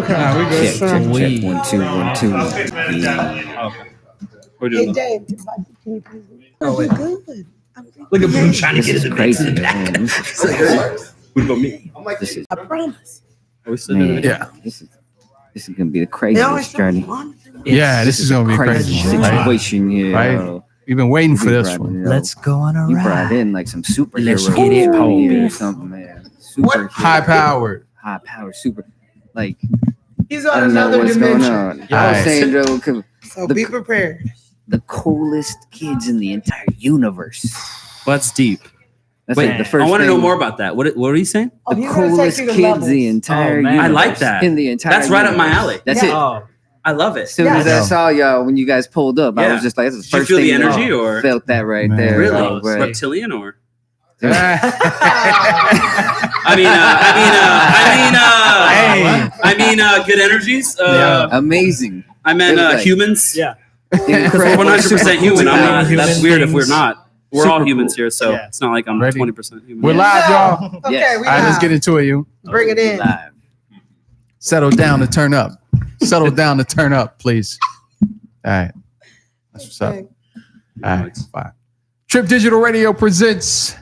Nah, we good. Check. 1, 2, 1, 2. We're doing Hey, Dave, can you please? Oh, good. Look at him trying to get This his is crazy, man. What about me? I promise. Are we still doing it? Yeah. This is gonna be the craziest journey. Yeah, this is gonna be crazy. situation here. Right. We've been waiting for this one. Let's go on a You ride. brought in like some superhero. Let's get it, homie. or something, man. Super High powered. high power, super. Like He's I on don't know another what's dimension. going on. I was Alright. saying though, So The- be prepared. the coolest kids in the entire universe. Well, that's deep. That's Wait, like the first. I want to thing. know more about that. What are you saying? Oh, The he's gonna take coolest you to kids levels. the entire Oh, man. universe. I like that. In the entire That's right up my universe. alley. That's it. Oh, I love it. As soon as Yeah. I saw y'all when you guys pulled up, I Yeah. was just like, "This is the Did you first feel the thing that energy I or felt that right Man. there." really Like, right. reptilian or? Hey. I mean, good energies. Amazing, I meant It was like- humans. yeah. incredible, 100% human. I'm not. Human That's weird if we're beings. not. We're all Super humans cool. here, so Yeah. it's not like I'm Ready? 20% human. We're live, y'all. Okay, Yes. we All right, let's live. get into it, you. Bring it in. Live. Settle down to turn up. Settle down to turn up, please. All right. That's what's up. Okay. All right, fine. Trip Digital Radio presents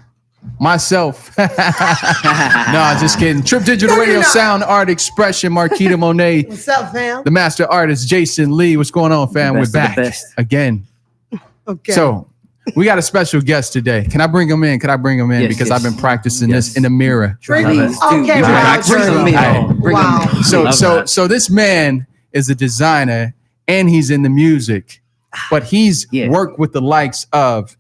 myself. No, just kidding. Trip Digital Radio Sound Art Expression, Marquita Monet, What's up, fam? the master artist, Jason Lee. What's going on, fam? The We're best of the back best. again. Okay. So we got a special guest today. Can I bring him in? Yes, Because yes. I've been practicing Yes. this in the mirror. Bring Love me. it. Okay, Dude, wow. bring him in. Alright. Bring him Wow. in. So Love that. so this man is a designer and he's in the music, but he's Yeah. worked with the likes of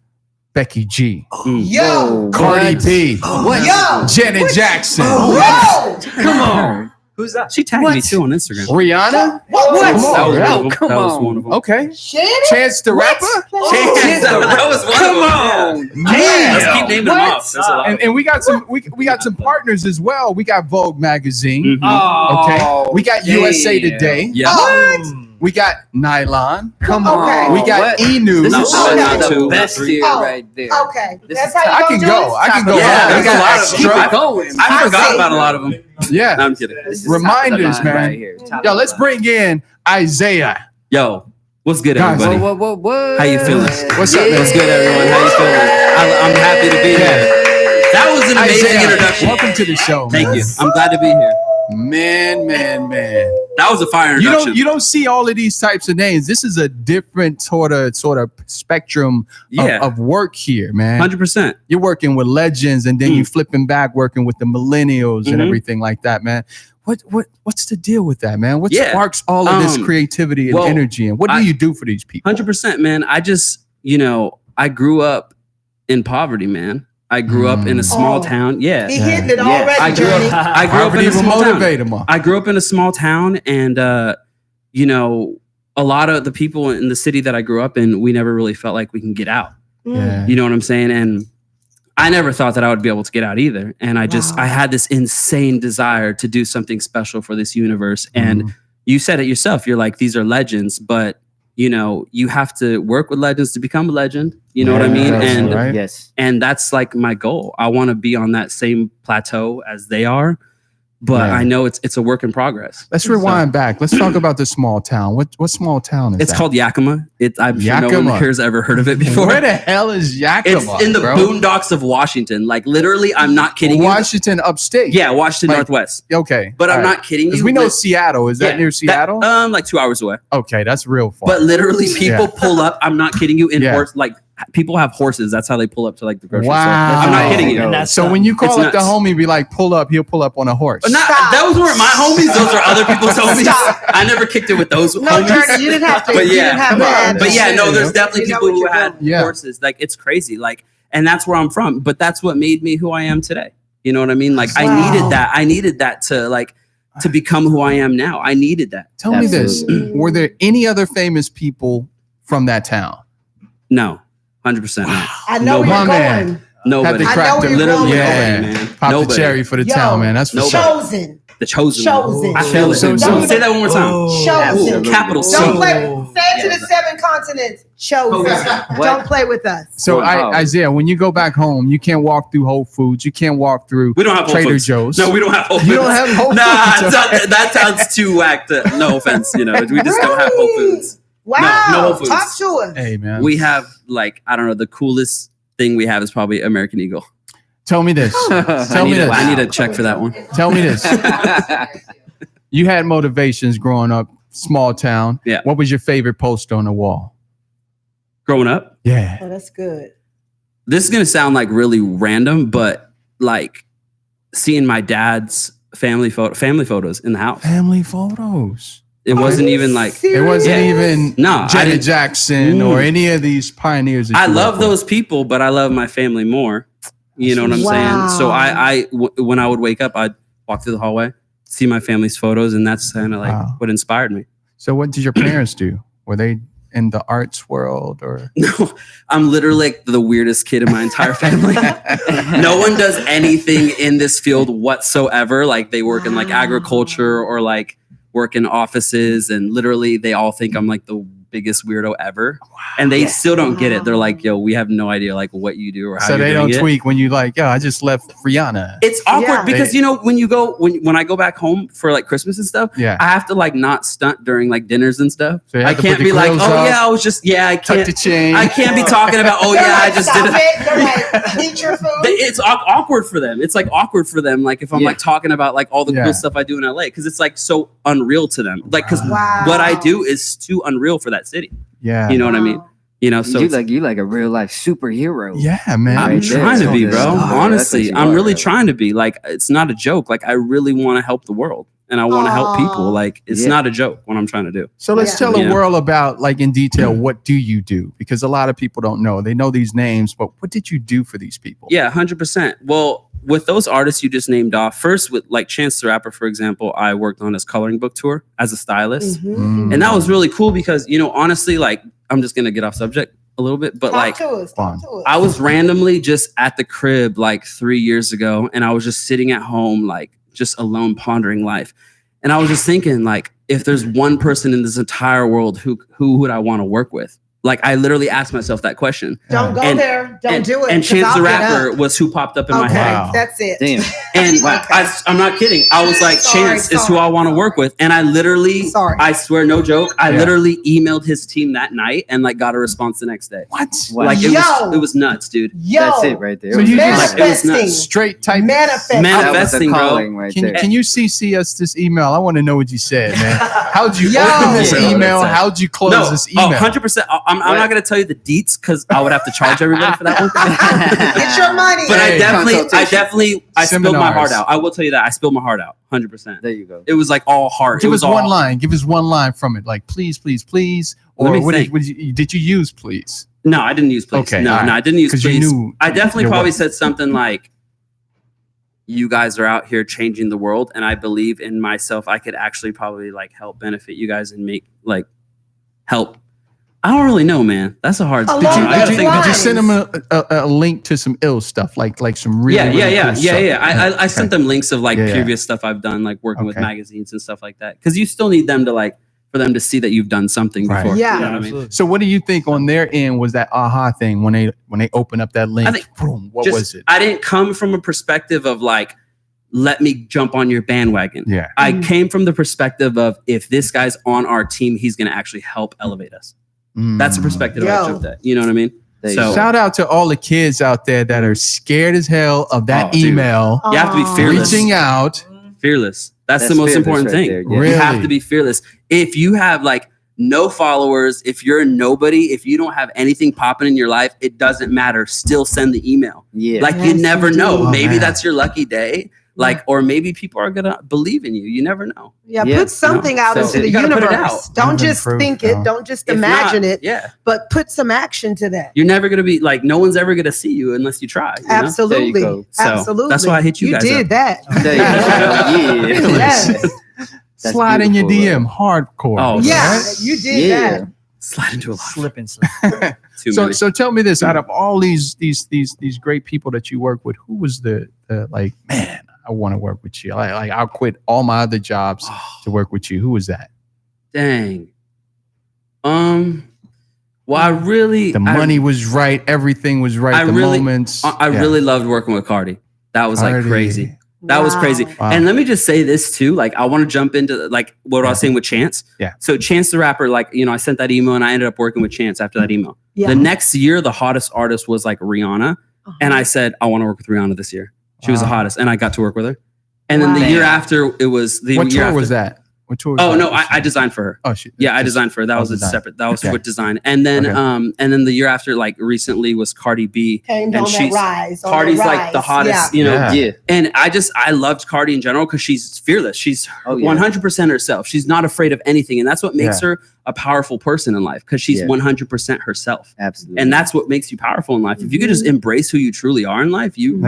Becky G, Yo. Cardi B, What? Yo. Janet Jackson, Whoa. Come on. Who's that? She tagged me too on Instagram. Rihanna. What? Come That on, was one yeah. of them. come That was on. one of them. Okay, Shannon? Chance the Rapper, That was one Come of them. on. Yeah. Let's keep naming them What? off. There's a lot. and we got some we got some partners as well. We got Vogue magazine. Mhm. Okay, we got USA damn. Today. Yeah. What? We got Nylon. Come Okay. on. We got What? E News. This is No, one no, of the two, best three. here Oh, right there. Okay. This That's is how you I gonna can do go. it? I can go. Yeah, on. there's We got a lot of extra. Keep them. it going. I forgot see. about a lot of them. Yeah. No, I'm kidding. This is Reminders, top of the line man. right here. Top Yo, of let's the line. bring in Isaiah. Yo, what's good, Guys, everybody? What? How you feeling? What's up, man? What's good, everyone? How you feeling? I'm happy to be here. That was an amazing Isaiah, introduction. welcome to the show. Thank man. you. I'm glad to be here. Man. That was a fire introduction. You don't see all of these types of names. This is a different sort of spectrum Yeah. of work here, man. 100%. You're working with legends, and then you flipping back working with the millennials and Mhm. everything like that, man. What's the deal with that, man? What Yeah. sparks all of this creativity and well, energy, and what do you do for these people? 100%, man. I just, I grew up in poverty, man. I grew up in a small Oh. town. Yeah. He hitting it Yeah. already, I grew Johnny. up, I grew up in Poverty a will small town. motivate them. I grew up in a small town, and a lot of the people in the city that I grew up in, we never really felt like we can get out. Yeah. You know what I'm saying? And I never thought that I would be able to get out either. And I Wow. had this insane desire to do something special for this universe. And you said it yourself. You're like, these are legends, but you have to work with legends to become a legend. You know what I mean? Yeah, And right. Yes. and that's like my goal. I want to be on that same plateau as they are, but Yeah. I know it's a work in progress. Let's rewind back. Let's talk about this small town. What small town is It's that? called Yakima. I'm sure no Yakima. one here's ever heard of it before. Where the hell is Yakima? It's in the bro? boondocks of Washington. Like literally, I'm not kidding you. Washington upstate. Yeah, Washington Like- Northwest. Okay. But I'm all right. not kidding you. Because we know Like- Seattle. Is that Yeah, near Seattle? like 2 hours away. Okay, that's real far. But literally, people Yeah. pull up. I'm not kidding you. In Yeah. horse, like people have horses. That's how they pull up to like the grocery store. Wow. I'm not kidding you. And that's so when you call It's up the nuts. homie, be like, pull up, he'll pull up on a horse. But not, those weren't my homies. Those are other people's homies. Stop. I never kicked it with those No, homies. Johnny, you didn't have to. But You didn't yeah, have to add but yeah, that. no, there's definitely You know people what who you're had doing. Yeah. horses. Like it's crazy. Like, and that's where I'm from. But that's what made me who I am today. You know what I mean? Like I Wow. needed that. I needed that to become who I am now. I needed that. Tell me this. Absolutely. Were there any other famous people from that town? No, 100% not. I know where My you're man. going. Nobody. Had they I cracked know the where you're literally going. Yeah. nobody, man. Pop Nobody. the cherry for the Yo, town, man. That's for nobody. sure. Chosen. The chosen. Chosen. I feel it. So- Say that one more time. Chosen. Ooh, capital C. Don't play. Say it to the 7 continents. Chosen. Don't play with us. So Isaiah, when you go back home, you can't walk through Whole Foods. You can't walk through We don't have Whole Trader Foods. Joe's. No, we don't have Whole Foods. You don't have Whole Foods. That sounds too whacked. No offense, we just don't have Whole Foods. Wow. No Whole Foods. Talk to us. Hey man, We have I don't know. The coolest thing we have is probably American Eagle. tell me this. Tell me this. I need a check for that one. Tell me this. You had motivations growing up, small town. Yeah. What was your favorite poster on the wall? Growing up, Yeah. Oh, that's good. this is gonna sound like really random, but like seeing my dad's family photos in the house. Family photos. It wasn't even like It wasn't Yeah. even No, I Janet didn't- Jackson or any of these pioneers. that I you love work with. those people, but I love my family more. You know what I'm saying? So when I would wake up, I'd walk through the hallway, see my family's photos, and that's kind of like Wow. what inspired me. So what did your parents do? Were they in the arts world or? No, I'm literally like the weirdest kid in my entire family. No one does anything in this field whatsoever. Like they work in like agriculture or like work in offices, and literally they all think I'm like the biggest weirdo ever. And they still don't get it. They're like, yo, we have no idea like what you do or how So you're they doing don't it. tweak when you like, I just left Rihanna. It's awkward Yeah. because when I go back home for like Christmas and stuff, Yeah. I have to like not stunt during like dinners and stuff. So you have I to can't put the be like, clothes oh up, yeah, I was just I Tuck the can't chain. I can't be talking about oh They're yeah, I like, just stop did it. it. They're like, eat your food. It's awkward for them. It's like awkward for them. Like if I'm Yeah. like talking about like all the Yeah. cool stuff I do in LA, because it's like so unreal to them. Like because Wow. what I do is too unreal for that city. Yeah. You know what I mean? You know, so you it's- like a real life superhero. Yeah, man. I'm Right there. trying to be, bro. That's what Honestly, you I'm are, really right? trying to be. Like, it's not a joke. Like, I really want to help the world, and I want to help people. Aw. Like, it's Yeah. not a joke what I'm trying to do. So let's Yeah. tell the Yeah. world about, like, in detail, what do you do? Because a lot of people don't know. They know these names, but what did you do for these people? Yeah, 100%. Well, with those artists you just named off, first with like Chance the Rapper, for example, I worked on his coloring book tour as a stylist, Mhm. and that was really cool because honestly, like, I'm just gonna get off subject a little bit, but Talk like. to us. fun. Talk to us. I was randomly just at the crib like 3 years ago, and I was just sitting at home, like just alone pondering life. And I was just thinking, like, if there's one person in this entire world, who would I want to work with? Like, I literally asked myself that question. Don't go And- there. Don't do it. And 'cause Chance I'll the get Rapper up. was who popped up in my Okay, head. Wow. that's it. Damn. And Wow. I'm not kidding. I was like, Sorry, Chance is who I want to work with. And I literally, Sorry. I swear, no joke, I Yeah. literally emailed his team that night and like got a response the next day. What? Wow. Like, Yo. it was nuts, dude. Yo, That's it right there. So you just- Like, it was nuts. manifesting. Straight type. Manifesting. Man- That was Manifesting, a bro. calling right there. Can you CC us this email? I want to know what you said, man. How'd you Yo. open this Yeah. email? How'd you close this email? 100%. I'm not going to tell you the deets because I would have to charge everybody for that one. Get your money. But Hey. I spilled my Seminars. heart out. I will tell you that I spilled my heart out. 100%. There you go. It was like all heart. Give it us was all, one line. Give us one line from it. Like, please, please, please. Let Or me what think. did you use please? No, I didn't use please. Okay, No, all right. I didn't use 'Cause you please. knew I definitely your probably work. said something like, you guys are out here changing the world, and I believe in myself. I could actually probably like help benefit you guys and make like help. I don't really know, man. That's a hard. Along Did you, I gotta those think- did you send them a link to some ill stuff, like some really yeah. cool stuff? I sent them links of like Yeah, yeah. previous stuff I've done, like working with Okay. magazines and stuff like that. Because you still need them to like for them to see that you've done something Right. before. Yeah. You know what I mean? So what do you think on their end was that aha thing when they open up that link? I think boom, what Just- was it? I didn't come from a perspective of like, let me jump on your bandwagon. Yeah. I came from the perspective of if this guy's on our team, he's going to actually help elevate us. That's the perspective I Yo. jumped at. You know what I mean? There you So go. Shout out to all the kids out there that are scared as hell of that Oh, dude. email, you have to be Aw. fearless. reaching out. Fearless. That's the That's most fearless important right thing. there, You yeah. have Really? to be fearless. If you have like no followers, if you're a nobody, if you don't have anything popping in your life, it doesn't matter. Still send the email. Yeah. Like you Yes, never you know. do. Oh, Maybe man. that's your lucky day. Like, or maybe people are gonna believe in you. You never know. Yeah, Yeah. put something out So into the you gotta put it universe. out. Don't Never just proof, think though. it. Don't just If imagine not, it. Yeah. But put some action to that. You're never gonna be like, no one's ever gonna see you unless you try. You know? Absolutely. go. So, Absolutely. that's why I hit you guys did up. that. There you go. Yeah. Yes. That's Slide in your beautiful, DM, hardcore. Oh, Yeah, right? you did Yeah. that. Slide into a lot. Slip and slide. Too So many. so tell me this: out of all these great people that you work with, who was the like, man, I want to work with you. Like I'll quit all my other jobs Oh, to work with you. Who was that? dang. Well, The money was right. Everything was right. Moments. I really loved working with Cardi. That was like crazy. That was crazy. Wow. And let me just say this too. Like, I want to jump into like what I was saying with Chance. Yeah. So Chance the rapper, like, you know, I sent that email and I ended up working with Chance after that email. Yeah. The next year, the hottest artist was like Rihanna. And I said, I want to work with Rihanna this year. She was the hottest. And I got to work with her. And then the year after, it was the What year tour after, was that? What tour? Oh no, I designed for her. Oh shit. Yeah, I designed for her. That was a separate. That was with design. And then the year after, like recently, was Cardi B. Came and on she's that rise. Cardi's like the hottest, you know. Yeah. And I loved Cardi in general because she's fearless. She's 100% herself. She's not afraid of anything, and that's what makes her a powerful person in life because she's 100% herself. Absolutely. And that's what makes you powerful in life. If you could just embrace who you truly are in life, you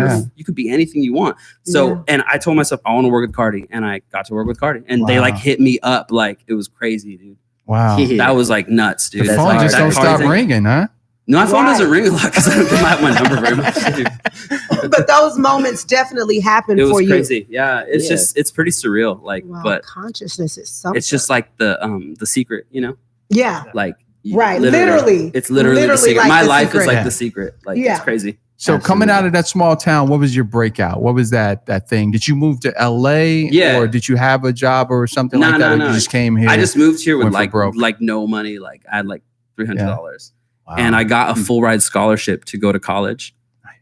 could be anything you want. So, and I told myself I want to work with Cardi, and I got to work with Cardi, and they like hit me up like it was crazy, dude. Wow. That was like nuts, dude. The phone just don't stop ringing, huh? No, my phone doesn't ring a lot because I don't have my number very much. Dude. But those moments definitely happened for you. It was crazy. Yeah, it's just it's pretty surreal. Like, but consciousness is something. it's just like the secret, you know? Yeah. Like Literally. It's literally the secret. like My the life secret. is like the secret. Like it's crazy. So coming out of that small town, what was your breakout? What was that thing? Did you move to LA? Yeah. Or did you have a job or something like that? Or you just came here? I just moved here with went for like no money. Like I had like $300. And I got a full ride scholarship to go to college.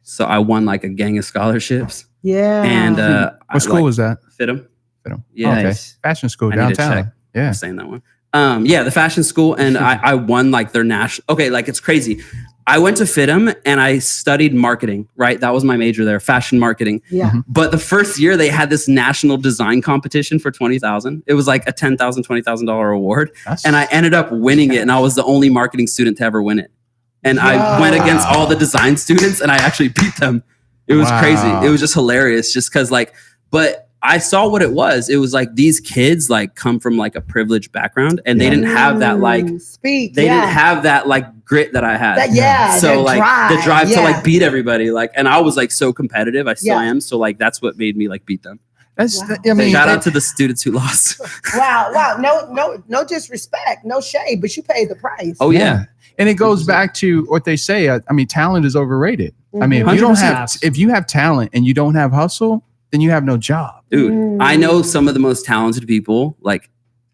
So I won like a gang of scholarships. Yeah. And what school was that? FIDM. Yeah. Okay. Fashion school downtown. Yeah. I'm saying that one. The fashion school. And I won like their national. Okay. Like it's crazy. I went to FIDM and I studied marketing, right? That was my major there, fashion marketing. Yeah. But the first year they had this national design competition for $20,000. It was like a $10,000, $20,000 award. And I ended up winning it. And I was the only marketing student to ever win it. And I went against all the design students and I actually beat them. It was crazy. It was just hilarious just because but I saw what it was. It was like these kids like come from like a privileged background and they didn't have that like, they didn't have that like grit that I had. So like the drive to like beat everybody. Like, and I was like so competitive. I still am. So like, that's what made me like beat them. I mean, shout out to the students who lost. Wow. No disrespect, no shade, but you paid the price. Oh yeah. And it goes back to what they say. I mean, talent is overrated. I mean, if you have talent and you don't have hustle, then you have no job. Dude, I know some of the most talented people like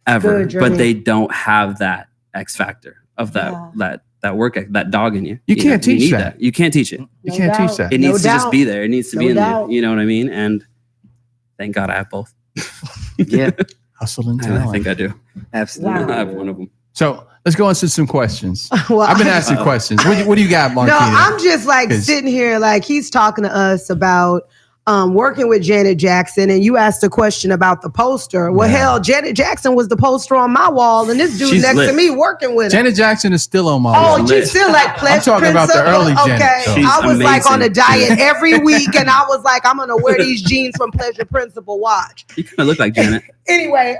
ever, but they don't have that X factor of that work, that dog in you. You can't teach that. You can't teach it. You can't teach that. It needs to just be there. It needs to be in there. You know what I mean? And thank God I have both. Hustle and talent. I think I do. Absolutely. I have one of them. So let's go into some questions. Well, I've been asking questions. What do you got, Marquita? No, I'm just like sitting here, like he's talking to us about working with Janet Jackson, and you asked a question about the poster. Well, hell, Janet Jackson was the poster on my wall, and this dude next to me working with her. Janet Jackson is still on my wall. Oh, you still like Pleasure I'm talking about the early Janet. Okay, I was like on a diet every week, and I was like, I'm gonna wear these jeans from Pleasure Principle watch. You kind of look like Janet. Anyway,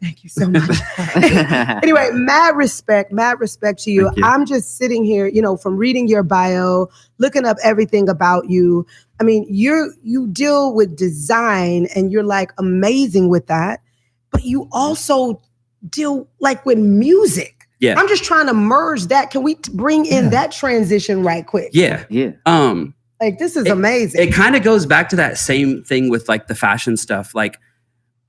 thank you so much. Anyway, mad respect to you. I'm just sitting here, you know, from reading your bio, looking up everything about you. I mean, you deal with design and you're like amazing with that, but you also deal like with music. Yeah. I'm just trying to merge that. Can we bring in that transition right quick? Yeah. Like this is amazing. It kind of goes back to that same thing with like the fashion stuff. Like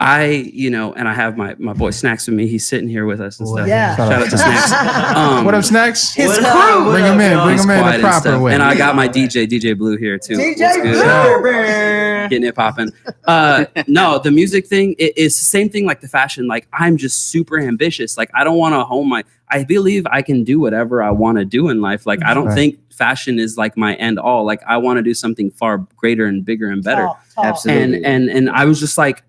and I have my boy Snacks with me. He's sitting here with us and stuff. Yeah. Shout out to Snacks. What up, Snacks? His crew. Bring him in the proper way. And I got my DJ Blue here too. DJ Blue. Getting it popping. No, the music thing, it's the same thing like the fashion. Like I'm just super ambitious. Like I don't want to I believe I can do whatever I want to do in life. Like I don't think fashion is like my end all. Like I want to do something far greater and bigger and better. Absolutely. And I was just like,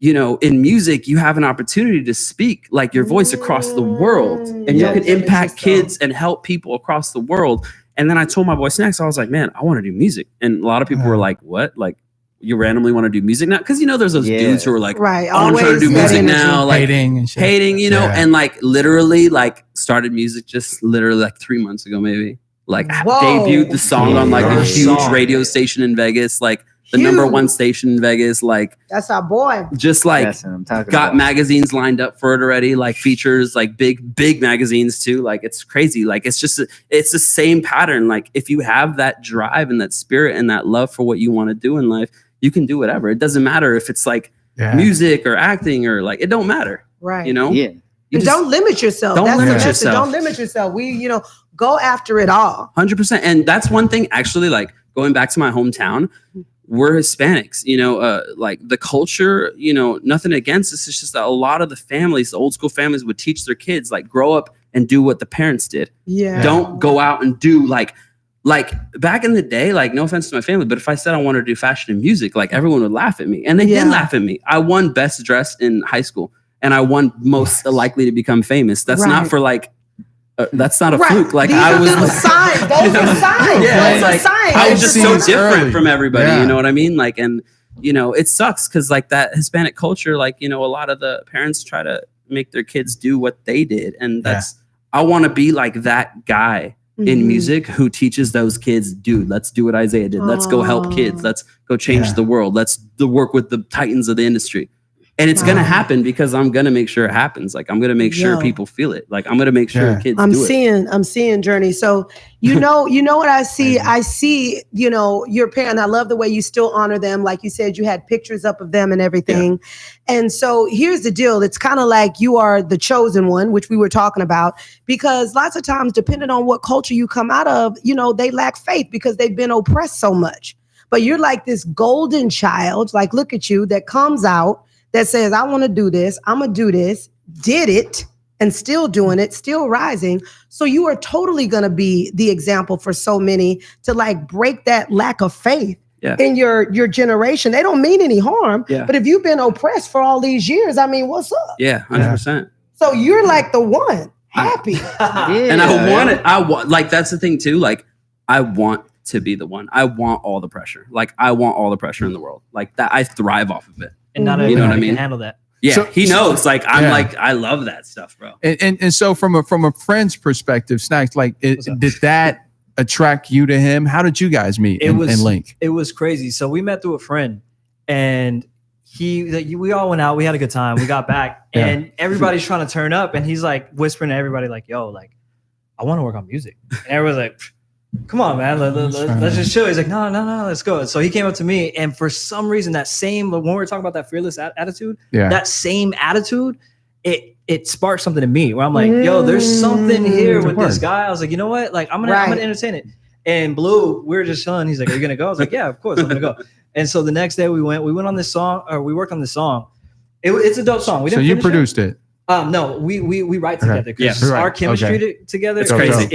you know, in music, you have an opportunity to speak like your voice across the world, and you can impact kids and help people across the world. And then I told my boy Snacks, I was like, man, I want to do music. And a lot of people were like, what? Like you randomly want to do music now? Because, you know, there's those dudes who are like, I'm trying to do music now. Like hating, you know, and like literally like started music just literally like 3 months ago, maybe. Like debuted the song on like a huge radio station in Vegas. Like the number one station in Vegas. Like that's our boy. Just like That's what I'm talking got about. magazines lined up for it already, like features, like big magazines too. Like it's crazy. Like it's the same pattern. Like if you have that drive and that spirit and that love for what you want to do in life, you can do whatever. It doesn't matter if it's like music or acting or like, it don't matter. Right. You know? Yeah. And don't limit yourself. Don't limit yourself. Don't limit yourself. Go after it all. 100%. And that's one thing, actually, like going back to my hometown, we're Hispanics, like the culture, nothing against us. It's just that a lot of the families, the old school families would teach their kids, like grow up and do what the parents did. Yeah. Don't go out and do like back in the day, like no offense to my family, but if I said I wanted to do fashion and music, like everyone would laugh at me. And they did laugh at me. I won best dressed in high school and I won most likely to become famous. That's not for like, that's not a fluke. Like I was like, signs. Those are signs. Yeah, it's like I was just so different from everybody. Yeah. You know what I mean? Like, and it sucks because like that Hispanic culture, like a lot of the parents try to make their kids do what they did, and I want to be like that guy in music who teaches those kids, dude, let's do what Isaiah did. Let's go help kids. Let's go change the world. Let's work with the titans of the industry. And it's going to happen because I'm going to make sure it happens. Like, I'm going to make sure people feel it. Like, I'm going to make sure kids do it. I'm seeing Journey. So, you know what I see? I see, your parent. I love the way you still honor them. Like you said, you had pictures up of them and everything. Yeah. And so here's the deal. It's kind of like you are the chosen one, which we were talking about, because lots of times, depending on what culture you come out of, they lack faith because they've been oppressed so much. But you're like this golden child, like, look at you, that comes out, that says, I want to do this. I'm going to do this, did it, and still doing it, still rising. So you are totally going to be the example for so many to like break that lack of faith in your generation. They don't mean any harm, but if you've been oppressed for all these years, I mean, what's up? Yeah, 100%. So you're like the one, happy. And I want it. Like, that's the thing too. Like, I want to be the one. I want all the pressure. Like, I want all the pressure in the world. Like that, I thrive off of it. And not everybody can handle that. Yeah, So he knows. Like I'm like, I love that stuff, bro. And so from a friend's perspective, Snacks, like did that attract you to him? How did you guys meet and link? It was crazy. So we met through a friend, and we all went out. We had a good time. We got back, and everybody's trying to turn up, and he's like whispering to everybody, like, "Yo, like, I want to work on music." And everyone's like, come on, man, let's just chill. He's like, no, let's go. So he came up to me, and for some reason, that same, when we were talking about that fearless attitude, that same attitude, it sparked something in me where I'm like, yo, there's something here with this guy. I was like, you know what? Like, I'm gonna entertain it. And Blue, we were just chilling. He's like, are you gonna go? I was like, yeah, of course, I'm gonna go. And so the next day we went on this song, or we worked on this song. It's a dope song. So you produced it? No, we write together because our chemistry together, it's crazy.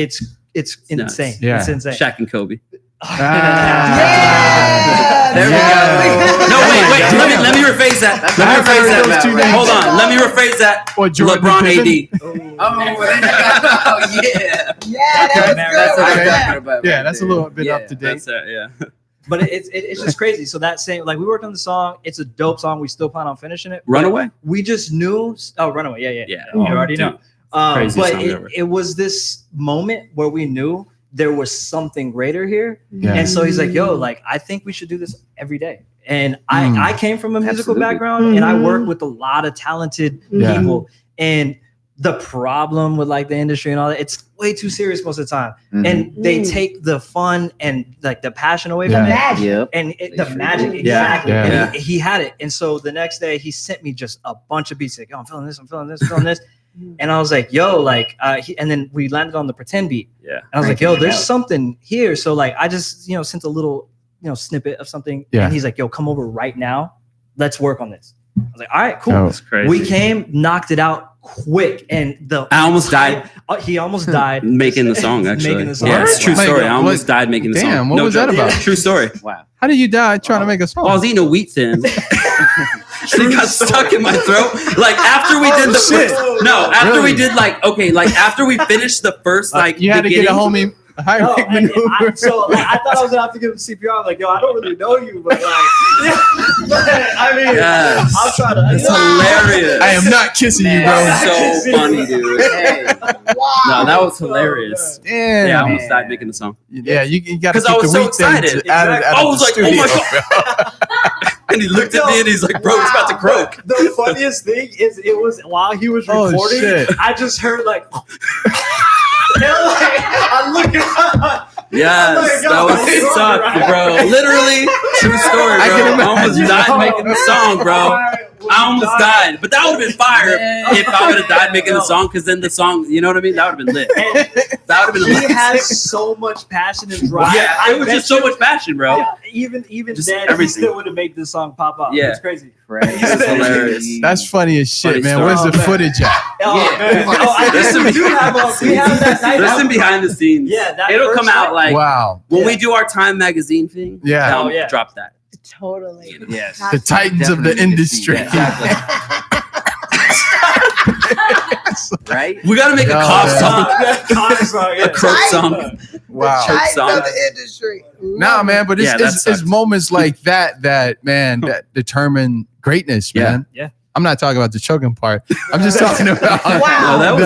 It's insane. Yeah. It's insane. Shaq and Kobe. There we go. No, wait. Let me rephrase that. Hold on. Let me rephrase that. Or LeBron AD. That's a little bit up to date. But it's just crazy. So that same, like, we worked on the song. It's a dope song. We still plan on finishing it. Runaway? We just knew. Oh, Runaway. Yeah. You already know. But it was this moment where we knew there was something greater here. Yeah. And so he's like, yo, like, I think we should do this every day. And I came from a musical background, and I work with a lot of talented people. And the problem with like the industry and all that, it's way too serious most of the time. And they take the fun and like the passion away from it. And the magic, exactly. And he had it. And so the next day he sent me just a bunch of beats. Like, yo, I'm feeling this. And I was like, yo, like, and then we landed on the pretend beat. Yeah. And I was like, yo, there's something here. So like, I just, sent a little, snippet of something. Yeah. And he's like, yo, come over right now. Let's work on this. I was like, all right, cool. That's crazy. We came, knocked it out quick. And I almost died. He almost died. Making the song, actually. Making the song. Yeah, it's a true story. I almost died making the song. Damn, what was that about? True story. Wow. How did you die trying to make a song? Well, I was eating a wheat thin. It got stuck in my throat. Like after we did we did after we finished the first like you had to get a homie Heimlich maneuver. I thought I was gonna have to give him CPR. I'm like, yo, I don't really know you, but like, I mean, Yes. I'll try to. It's hilarious. I am not kissing you, bro. That's so funny, dude. Hey, No, that was hilarious. Damn. Yeah, I almost died making the song. Yeah, you got to 'Cause I keep was the so weak things excited. out of I was the like, studio, oh my bro. And he looked at me and he's like, bro, it's about to croak. The funniest thing is, it was while he was Oh, recording, shit. I just heard like, and I'm looking up. Yes, Oh my that God, was I'm sucked, sorry. bro. Literally, true story, I can bro. I almost imagine. died making the song, bro. I almost died, but that would have been fire if I would have died making the song. Because then the song, you know what I mean? That would have been lit. That would have been He lit. has so much passion and drive. Yeah, it was just so much passion, bro. Yeah, even Just then, everything. he still would have made this song pop up. Yeah. It's crazy. That's hilarious. That's funny as shit, Funny man. story. Where's the Oh, man. footage at? Oh, Yeah. man. Oh, I guess we do have we have that night. Listen behind the scenes. Yeah, that It'll first come out night. like Wow. when Yeah. we do our Time magazine thing. Yeah. I'll Oh, yeah. drop that. Totally. Yes. The titans of the Definitely need to see industry. that. Right? We gotta make a No, cough man. song, Cock song, yeah. a croak song. Wow. Choke Titans song. of the industry. Nah, man, but Yeah, that it's sucks. moments like that man that determine greatness, Yeah. man. Yeah. I'm not talking about the choking part. I'm just talking about Wow. No, that was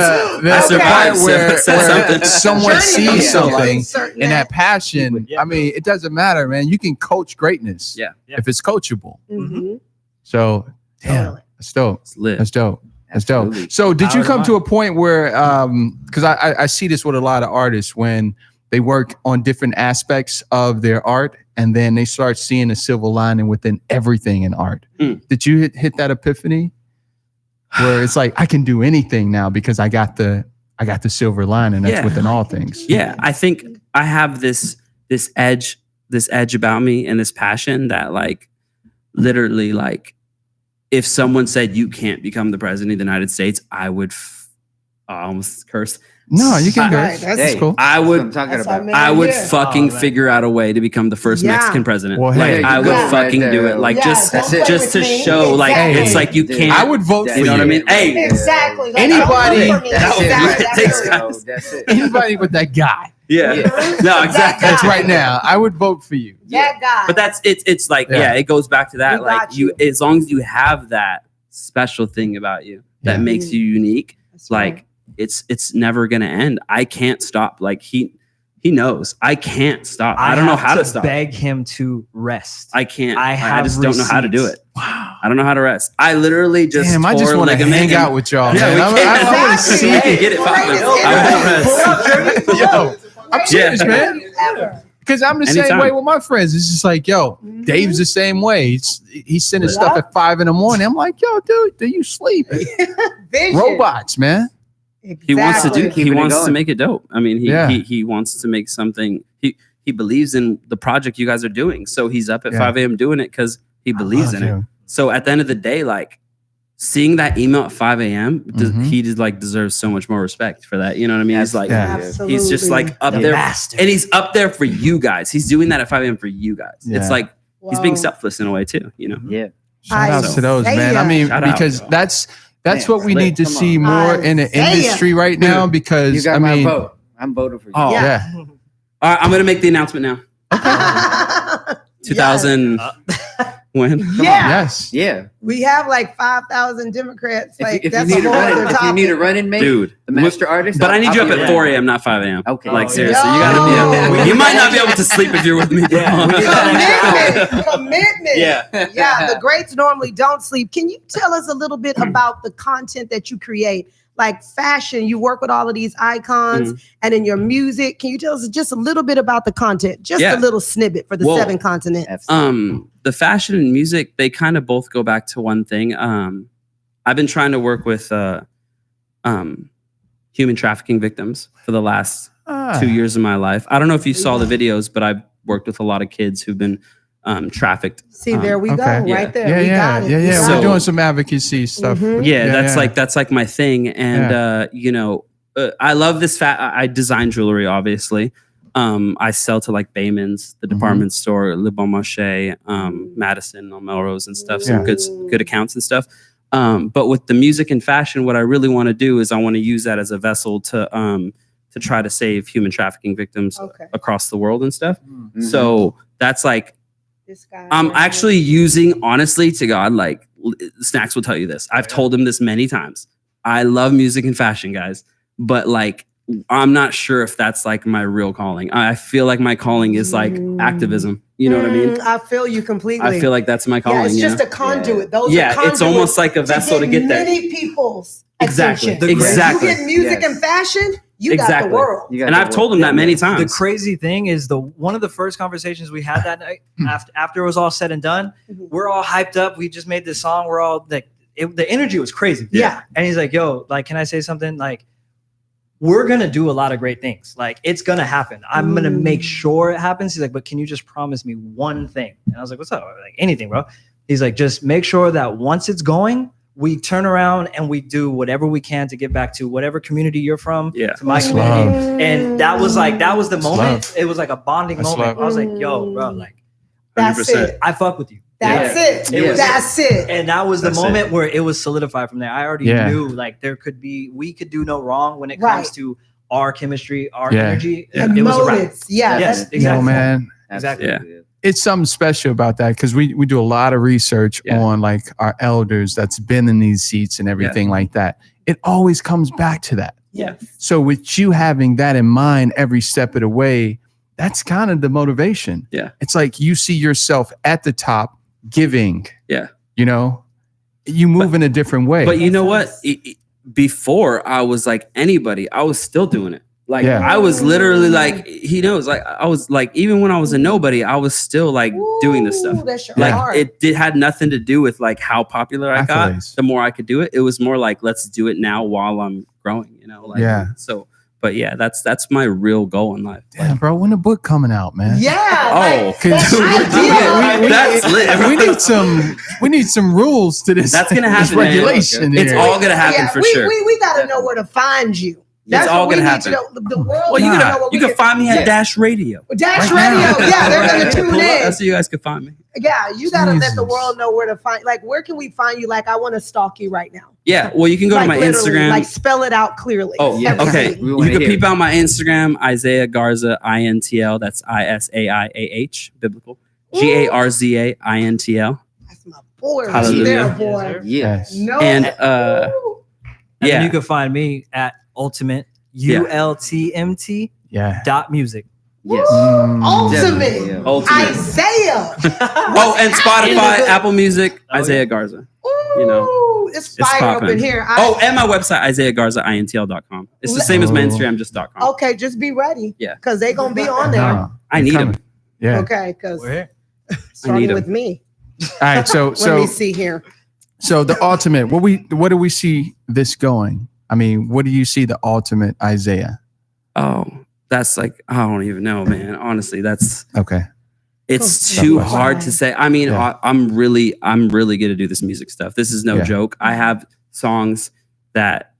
the I part survived. where Said something. someone Journey sees of something certain and that passion. Yeah. I mean, it doesn't matter, man. You can coach greatness. Yeah. If it's coachable. Mhm. So, damn, Totally. that's dope. It's lit. That's dope. That's dope. Absolutely. So did you Power come to to a point where because I see this with a lot of artists when they work on different aspects of their art and then they start seeing a silver lining within everything in art. Mm. Did you hit that epiphany where it's like I can do anything now because I got the silver lining that's Yeah. within all things? Yeah, I think I have this edge about me and this passion that like literally like if someone said you can't become the president of the United States, I would I almost cursed. No, you can Right, go. that's That's cool. I That's what I'm would talking That's about. what I would Yeah. fucking Oh, man. figure out a way to become the first Yeah. Mexican president. Well, Like hey, I would go. fucking Right do there. it. Like Yeah, just don't play just with to me. show like Exactly. it's like you Dude. can't I would vote That's for you know what I you. mean? Hey, Exactly. Like, Anybody- don't vote for me. That's it. Exactly. It takes Absolutely. So that's it. Anybody with that guy. yeah. Yeah. No, exactly. That's right now. I would vote for you. That guy. But that's it's like Yeah. it goes back to that We like got you you. as long as you have that special thing about you that Yeah. makes you unique, That's like right. it's never gonna end. I can't stop. Like he knows I can't stop. I don't know how to stop. Beg him to rest. I can't. I I have just don't know how to do receipts. it. I don't know how to rest. I literally just Damn, I just tore want to ligament hang and- out with y'all, Yeah, man. we I can. want to Exactly. see Hey, it. get it, Greatest Papa. I won't rest. Yo, I'm serious, man. Ever. Because I'm the same Anytime. way with my friends. It's just like, yo, Mhm. Dave's the same way. He's sending Yeah. stuff at 5 a.m. I'm like, yo, dude, do you sleep? Vision. Robots, man. He wants to do. Exactly. He Keeping it wants to going. make it dope. I mean, Yeah. he wants to make something. He believes in the project you guys are doing. So he's up at Yeah. 5 a.m. doing it because he believes in it. Him. So at the end of the day, like seeing that email at 5 a.m. Mhm. He just like deserves so much more respect for that. You know what I mean? He's like Yeah. Absolutely. he's just like up The there, master. and he's up there for you guys. He's doing that at 5 a.m. for you guys. Yeah. It's like he's being Whoa. selfless in a way too. You know? Yeah. Shout out I to those, say man. ya. I mean, Shout out, because bro. that's Man, what we lit. need to Come see on. more I in the say ya. industry right now. You Because got I my mean, vote. I'm voting for you. Oh, Yeah. yeah, All right, I'm gonna make the announcement now. 2000 when? Yeah. yes, Yeah. We have like 5,000 Democrats. Like If that's you need a a whole running, other if you topic. need a running mate, Dude, the master artist. but I need you up I'll at be 4 there. a.m., not 5 a.m. Okay. Like Oh, seriously, yeah. you gotta be. Oh. You might not be able to sleep if you're with me. Bro. Yeah. Commitment. Yeah. Yeah. The greats normally don't sleep. Can you tell us a little bit about the content that you create? Like fashion, you work with all of these icons, and in your music, can you tell us just a little bit about the content? Just Yeah. a little snippet for the Whoa. 7 continents. Absolutely. The fashion and music, they kind of both go back to one thing. I've been trying to work with human trafficking victims for the last 2 years of my life. I don't know if you saw the videos, but I've worked with a lot of kids who've been trafficked. See, there we go, okay. right there. Yeah, we yeah, got it. yeah, We yeah. got So- We're it. doing some advocacy stuff. Mhm. Yeah, Yeah, that's like my thing. And you know, I love this I design jewelry, obviously. I sell to like Bayman's, the department store, Le Bon Marché, Madison on Melrose and stuff. Some Yeah. good accounts and stuff. But with the music and fashion, what I really want to do is I want to use that as a vessel to to try to save human trafficking victims Okay. across the world and stuff. Mhm. So that's like, This guy. I'm actually using, honestly to God, like Snacks will tell you this. I've told him this many times. I love music and fashion, guys, but like, I'm not sure if that's like my real calling. I feel like my calling is like activism. You know what I mean? I feel you completely. I feel like that's my calling. Yeah, it's you just know? a conduit. Those Yeah, are conduits it's almost like a vessel to get there. many people's Exactly. attention. Exactly. You get music Yes. and fashion, you got Exactly. the world. You got And the I've told him work. that many The times. crazy thing is one of the first conversations we had that night after it was all said and done, we're all hyped up. We just made this song. We're all like, the energy was crazy. Yeah. And he's like, yo, like, can I say something? Like, we're going to do a lot of great things. Like, it's going to happen. I'm going to make sure it happens. He's like, but can you just promise me one thing? And I was like, what's up? Like, anything, bro. He's like, just make sure that once it's going, we turn around and we do whatever we can to get back to whatever community you're from, Yeah. to my That's community. love. And that was the That's moment. love. It was like a bonding That's moment. love. I was like, yo, bro, like, That's 100%. it. I fuck with you. That's Yeah. it. It was- That's it. And that was the That's moment where it was solidified from there. I already Yeah. knew like we could do no wrong when it Right. comes to our chemistry, our Yeah. energy. And It was a wrap. motives. Yeah. Yes, that's- exactly. Yo, man, Exactly. Absolutely. it's something special about that because we do a lot of research Yeah. on like our elders that's been in these seats and everything like that. It always comes back to that. Yeah. So with you having that in mind every step of the way, that's kind of the motivation. Yeah. It's like you see yourself at the top giving. Yeah. You know, you move in a different way. But you know what? Before I was like anybody, I was still doing it. Like Yeah. I was literally like, he knows, like I was like, even when I was a nobody, I was still like doing this stuff. Ooh, that's your Like heart. it had nothing to do with like how popular I got. Accolades. The more I could do it, it was more like, let's do it now while I'm growing, you know? Like, Yeah. So, but yeah, that's my real goal in life. Damn, bro, when the book coming out, man? Yeah. Oh, like, 'cause that idea. that's lit. we need some rules to this. That's gonna this happen, man. regulation. It's here. all gonna happen for sure. We got to know where to find you. It's all what we gonna need to happen. know. The world Well, needs to know what you we can find me at Dash Radio. Dash Right now. Radio. Yeah, they're going to tune Pull up, in. that's where you guys can find me. Yeah, you got to let the Jesus. world know where to find. Like, where can we find you? Like, I want to stalk you right now. Yeah, well, you can go like, to my literally, Instagram. Like, spell it out clearly. Oh, yeah, okay. Everything. We You wanna can hear peep it. out my Instagram, Isaiah Garza, INTL. That's ISAIAH, biblical. GARZAINTL. That's my boy right Hallelujah. there, Yes, boy. sir. Yes. No. And Ooh. And then yeah, you can find me at ultimate Yeah. ULTMT Yeah. .music. Yes. Ultimate. Definitely, yeah. Ultimate. Isaiah. Oh, and Spotify, And- Apple Music, Oh, Isaiah yeah. Garza. Ooh, You know, it's fire up in poppin'. here. Oh, and my website, IsaiahGarzaINTL.com. It's the same as my Oh. Instagram, just .com. Okay, just be ready. Yeah. Because they're going to be on there. No, I need coming. them. Yeah. Okay, because We're here. starting 'em. with me. All right. So Let me see here. so the ultimate. What do we see this going? I mean, what do you see the ultimate Isaiah? Oh, that's like, I don't even know, man. Honestly, that's Okay. it's Oh, too wow. hard to say. I mean, Yeah. I'm really gonna do this music stuff. This is no Yeah. joke. I have songs that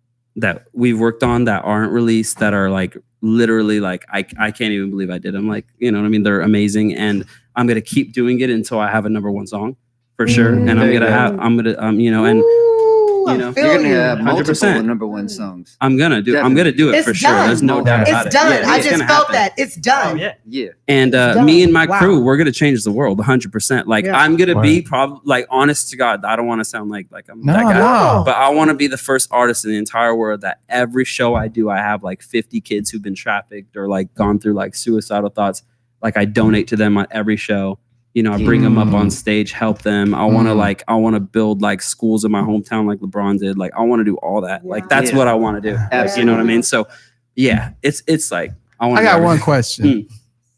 we've worked on that aren't released that are like literally like I can't even believe I did them. Like, you know what I mean? They're amazing, and I'm gonna keep doing it until I have a #1 song for sure. And There I'm you gonna go. I'm gonna you know, and Ooh, you I know, feel You're gonna you. have multiple 100%. #1 songs. I'm gonna do it It's for sure. done. There's no doubt about It's it. done. Yeah, I it's just gonna felt happen. that. It's done. Oh, yeah. Yeah. And It's done. me and my Wow. crew, we're gonna change the world 100%. Like Yeah. I'm gonna be Right. probably like, honest to God, I don't want to sound like I'm No, that guy, no. but I want to be the first artist in the entire world that every show I do, I have like 50 kids who've been trafficked or like gone through like suicidal thoughts. Like I donate to them on every show. You know, I bring them up on stage, help them. I want to build like schools in my hometown like LeBron did. Like I want to do all that. Like that's Yeah. what I want to do. Like, you know what I mean? So yeah, it's like I got one question.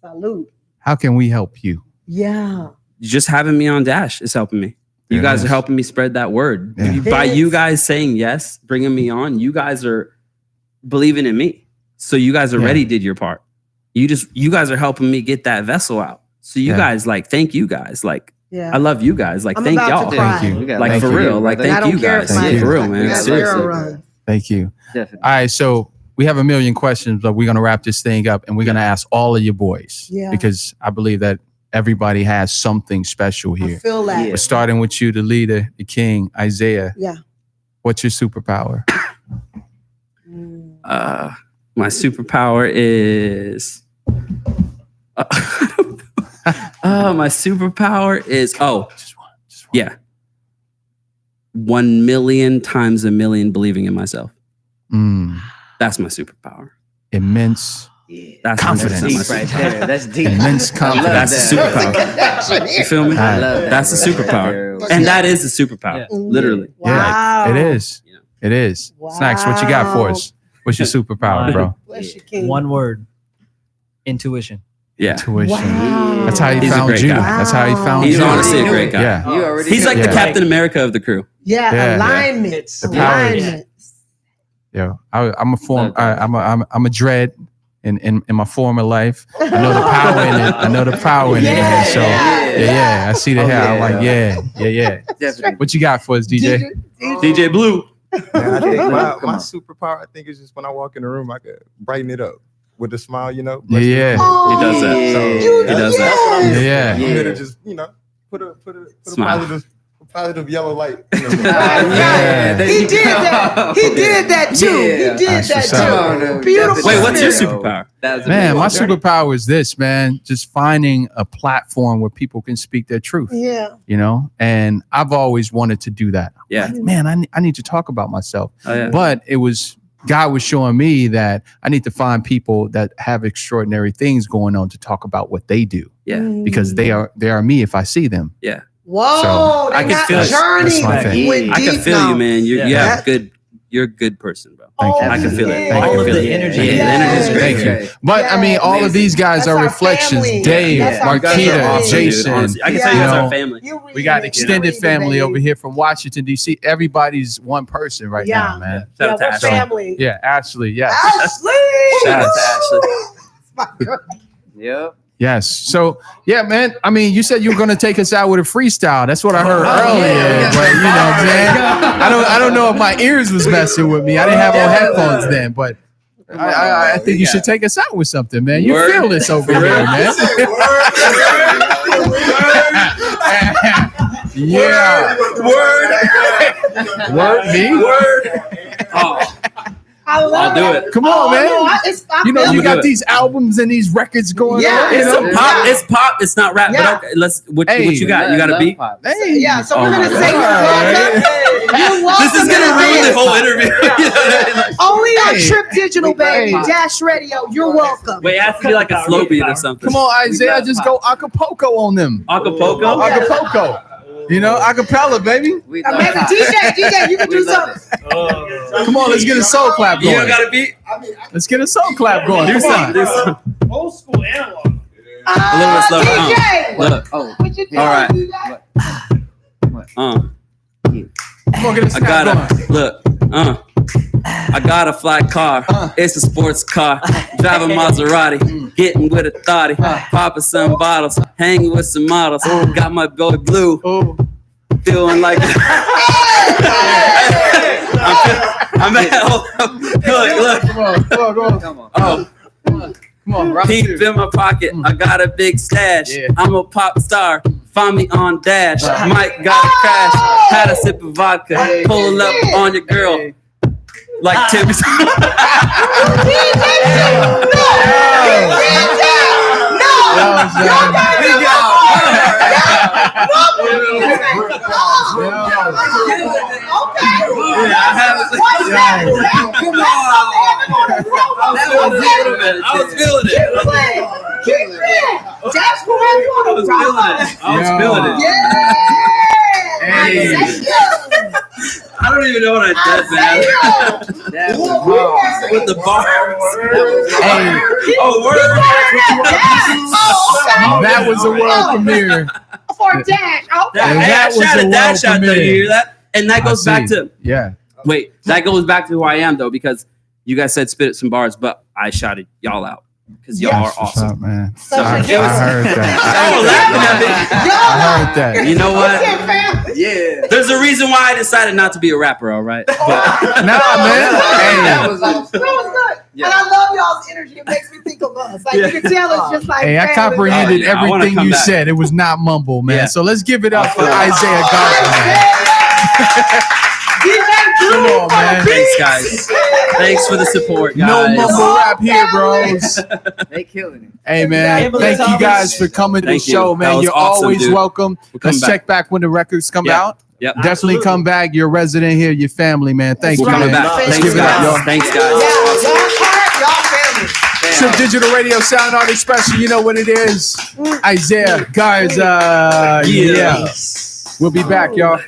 Salute. How can we help you? Yeah. Just having me on Dash is helping me. You It guys is. are helping me spread that word. Yeah. By It you is. guys saying yes, bringing me on, you guys are believing in me. So you guys already did your part. You guys are helping me get that vessel out. So you Yeah. guys, like, thank you guys. Like, Yeah. I love you guys. Like, I'm thank about y'all. to cry. Thank you. We got Like, Thank for you. real. Like, I thank don't you care guys. if my Thank you. For real, man. my Seriously. Vera runs. Thank you. Definitely. All right, so we have a million questions, but we're gonna wrap this thing up, and we're gonna ask all of your boys, Yeah. because I believe that everybody has something special I here. feel that. Yeah. We're starting with you, the leader, the king, Isaiah. Yeah. What's your superpower? Mm. My superpower is. My superpower is. Just one. Yeah. 1 million times a million believing in myself. That's my superpower. Immense. That's confidence. That's deep right there. That's deep. Immense confidence. That's a superpower. You feel me? I love that. That's a superpower. And that is a superpower. Yeah. Literally. Wow. It is. It is. Wow. Snacks, what you got for us? What's your superpower, bro? Bless you, King. One word. Intuition. Yeah. Intuition. Wow. That's how he He's a found great you. guy. That's how he found He's you. honestly a great guy. Yeah. You already He's like the Yeah. Captain America of the crew. Yeah, Yeah. alignment. It's The power. Alignment. Yeah. I'm a dread in my former life. I know the power in it. I know the power in it, man. So yeah. I see the hair. I'm like, yeah. Definitely. What you got for us, DJ? DJ Blue. Man, I think my Come on. superpower, I think, is just when I walk in the room, I could brighten it up with a smile, you know. Yeah. He does that. Yeah. He does that. Yeah. I'm here to just, you know, put a Smile. positive yellow light. Yeah. He did that. He did that too. Yeah. He did That's that what's up. too. Beautiful. Wait, what's your spirit. superpower? Man, my superpower is this, man. Just finding a platform where people can speak their truth. Yeah. You know, and I've always wanted to do that. Yeah. Like, man, I need to talk about myself. Oh, yeah. But God was showing me that I need to find people that have extraordinary things going on to talk about what they do, Yeah. because they are me if I see them. Yeah. Whoa, So, they I can got feel it. journey. That's my thing. Went I can deep feel now. you, man. Yeah. You're a good person, bro. Thank you. I can feel it. Yeah. I can All of feel the it. energy. Yeah, the Yes. energy's great. Thank you. But I mean, all of these guys That's are our reflections. family. Dave, That's our Marquita, family. Awesome, dude. Jason. Honestly, I can tell you Yeah. guys You are know, family. You read We got it. extended You read it, family baby. over here from Washington, D.C. Everybody's one person right Yeah. now, man. Shout out to we're Ashley. family. Yeah, Ashley. Yes. Ashley. Shout out to Ashley. My girl. Yep. Yes. So, yeah, man. I mean, you said you were going to take us out with a freestyle. That's what I heard earlier. yeah. But you know, man, I don't know if my ears was messing with me. I didn't have on headphones then, but I think you should take us out with something, man. You Word. feel this over here, man. Yeah. Word. Me. Oh, I love I'll do that. it. Come on, man. You know, I'm you gonna got do it. these albums and these records going Yeah. on. You It's know? a pop. It's pop. It's not rap. Yeah. But okay, what Hey, you got? You got a beat? Hey. Yeah, so Oh we're my gonna say you're God. welcome. You're welcome. This is gonna ruin the whole interview. Only on Hey. Trip Digital, baby. Hey. Dash Radio. You're welcome. Wait, it has to be like a slow beat or something. Come on, Isaiah, just go Acapulco on them. Acapulco. Yeah. Acapulco. You know, acapella, baby. We Maybe love that. DJ, you can do We love something. Come on, let's get a soul clap You going. don't got a beat? Let's get a soul clap going. Do Come something. on. Do something. Old school analog. A little bit slower. DJ. Look. Oh, What you doing? All right. DJ? Come on, get a I snap got going. a look. I got a fly car. It's a sports car. Driving Maserati. Getting with a thotty. Popping some bottles. Hanging with some models. Got my boy Blue. Oh, Feeling like I'm at look. come on. come on. Oh, Come on, rock deep it. in my pocket. I got a big stash. Yeah. I'm a pop star. Find me on Dash. Mike got a crash. Had a sip of vodka. Hey. Pulling up on your girl. Hey. Like Tim's. I was feeling it. That's where you want to I was feeling it. Yeah. I don't even know what I did, man. That was hard. With the bars. Hey, Oh, word. that was a world premiere. For Dash. Okay. That was Shout a out Dash world out there. premiere. You hear that? And that I goes back see. to Yeah. wait. That goes back to who I am though, because you guys said spit some bars, but I shouted y'all out because y'all Yeah. are awesome. Up, man. Such a I gift. heard that. Oh, laughing at me. I heard that. You know what? Yeah. There's a reason why I decided not to be a rapper. All right. But Nah, man. That Hey, was That awesome. was good. Yeah. And I love y'all's energy. It makes me think of us. Like, Yeah. you can tell it's just like hey, I family. comprehended Oh, yeah, I wanna everything come you back. said. It was not mumble, man. Yeah. So let's give it up for Oh, Isaiah Garza, man. Come on, man. Thanks, guys. Thanks for the support, guys. No mumble rap here, bros. They killing it. Hey, man. Thank you guys for coming to the Thank you. show, That man. was You're awesome, always dude. welcome. We'll come Let's back. check back when the records come Yeah. out. Yep. Definitely Absolutely. come back. You're a resident here. Your family, man. Thank We're you, coming man. back. Let's Thanks, give it up, guys. y'all. Thanks, Yeah, y'all Trip Digital Radio Sound Art Expression. You know what it is. Isaiah, Garza. Yeah. We'll be back, y'all.